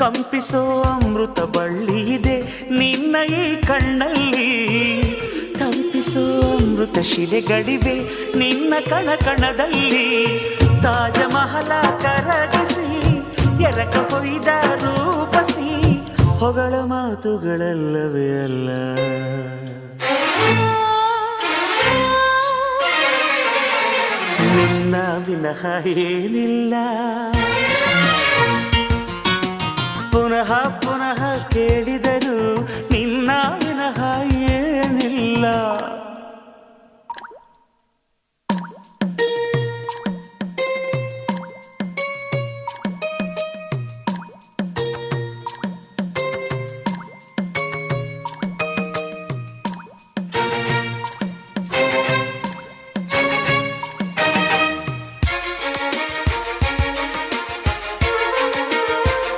ಕಂಪಿಸೋ ಅಮೃತ ಬಳ್ಳಿ ಇದೆ ನಿನ್ನ ಈ ಕಣ್ಣಲ್ಲಿ, ತಂಪಿಸೋ ಅಮೃತ ಶಿಲೆಗಳಿವೆ ನಿನ್ನ ಕಣ ಕಣದಲ್ಲಿ. ತಾಜ ಮಹಲ ಕರಗಿಸಿ ಎರಕ ಹೊಯ್ದ ರೂಪಸಿ ಹೊಗಳ ಮಾತುಗಳಲ್ಲವೇ ಅಲ್ಲ. ನಿನ್ನ ವಿನಃ ಏನಿಲ್ಲ, ಪುನಃ ಪುನಃ ಕೇಳಿದ